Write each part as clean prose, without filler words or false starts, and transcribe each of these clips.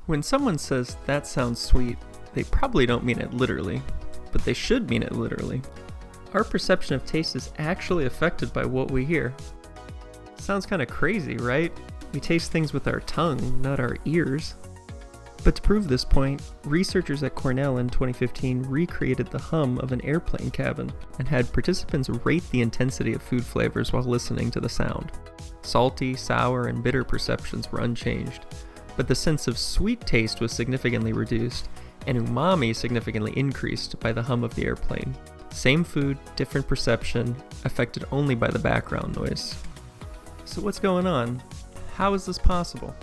When someone says, "that sounds sweet," they probably don't mean it literally, but they should mean it literally. Our perception of taste is actually affected by what we hear. Sounds kind of crazy, right? We taste things with our tongue, not our ears. But to prove this point, researchers at Cornell in 2015 recreated the hum of an airplane cabin and had participants rate the intensity of food flavors while listening to the sound. Salty, sour, and bitter perceptions were unchanged, but the sense of sweet taste was significantly reduced, and umami significantly increased by the hum of the airplane. Same food, different perception, affected only by the background noise. So what's going on? How is this possible?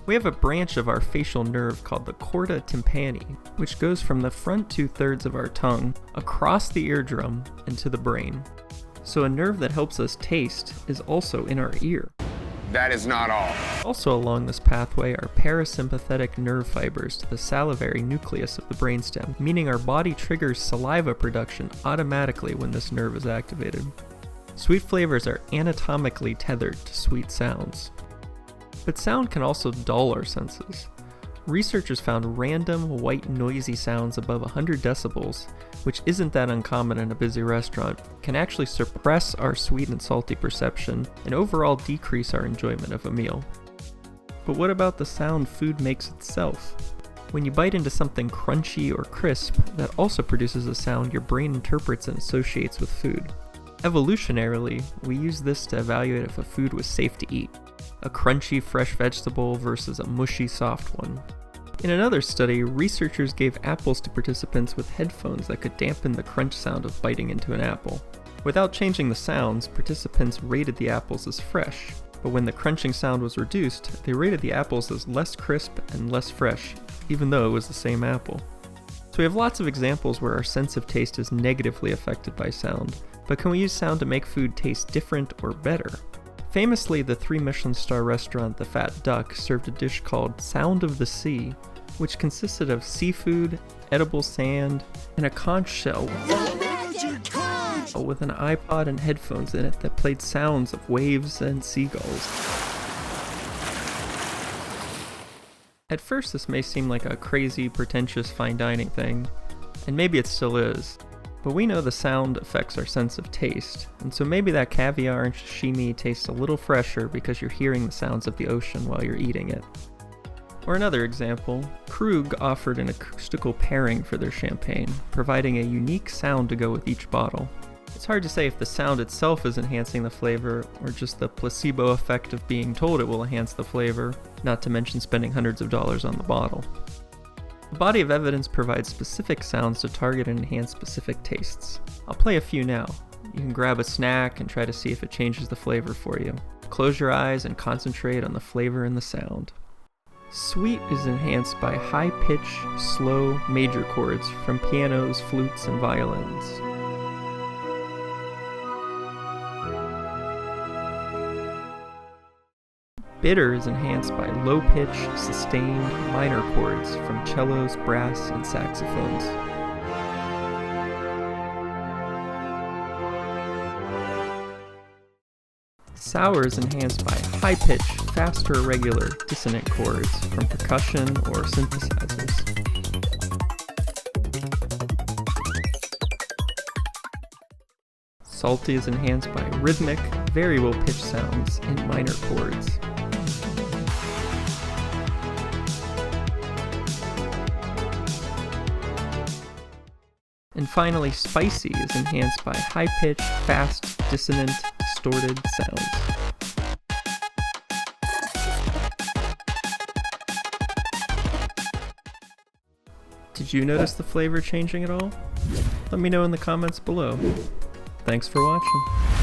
We have a branch of our facial nerve called the chorda tympani, which goes from the front 2/3 of our tongue across the eardrum and to the brain. So a nerve that helps us taste is also in our ear. That is not all. Also along this pathway are parasympathetic nerve fibers to the salivary nucleus of the brainstem, meaning our body triggers saliva production automatically when this nerve is activated. Sweet flavors are anatomically tethered to sweet sounds. But sound can also dull our senses. Researchers found random, white, noisy sounds above 100 decibels, which isn't that uncommon in a busy restaurant, can actually suppress our sweet and salty perception and overall decrease our enjoyment of a meal. But what about the sound food makes itself? When you bite into something crunchy or crisp, that also produces a sound your brain interprets and associates with food. Evolutionarily, we use this to evaluate if a food was safe to eat. A crunchy, fresh vegetable versus a mushy, soft one. In another study, researchers gave apples to participants with headphones that could dampen the crunch sound of biting into an apple. Without changing the sounds, participants rated the apples as fresh, but when the crunching sound was reduced, they rated the apples as less crisp and less fresh, even though it was the same apple. So we have lots of examples where our sense of taste is negatively affected by sound, but can we use sound to make food taste different or better? Famously, the 3 Michelin star restaurant The Fat Duck served a dish called Sound of the Sea, which consisted of seafood, edible sand, and a conch shell with an iPod and headphones in it that played sounds of waves and seagulls. At first, this may seem like a crazy, pretentious fine dining thing, and maybe it still is. But we know the sound affects our sense of taste, and so maybe that caviar and sashimi tastes a little fresher because you're hearing the sounds of the ocean while you're eating it. Or another example, Krug offered an acoustical pairing for their champagne, providing a unique sound to go with each bottle. It's hard to say if the sound itself is enhancing the flavor, or just the placebo effect of being told it will enhance the flavor, not to mention spending hundreds of dollars on the bottle. The body of evidence provides specific sounds to target and enhance specific tastes. I'll play a few now. You can grab a snack and try to see if it changes the flavor for you. Close your eyes and concentrate on the flavor and the sound. Sweet is enhanced by high-pitch, slow major chords from pianos, flutes, and violins. Bitter is enhanced by low-pitch, sustained, minor chords from cellos, brass, and saxophones. Sour is enhanced by high-pitch, faster, irregular, dissonant chords from percussion or synthesizers. Salty is enhanced by rhythmic, very low-pitched sounds in minor chords. And finally, spicy is enhanced by high-pitched, fast, dissonant, distorted sounds. Did you notice the flavor changing at all? Let me know in the comments below. Thanks for watching.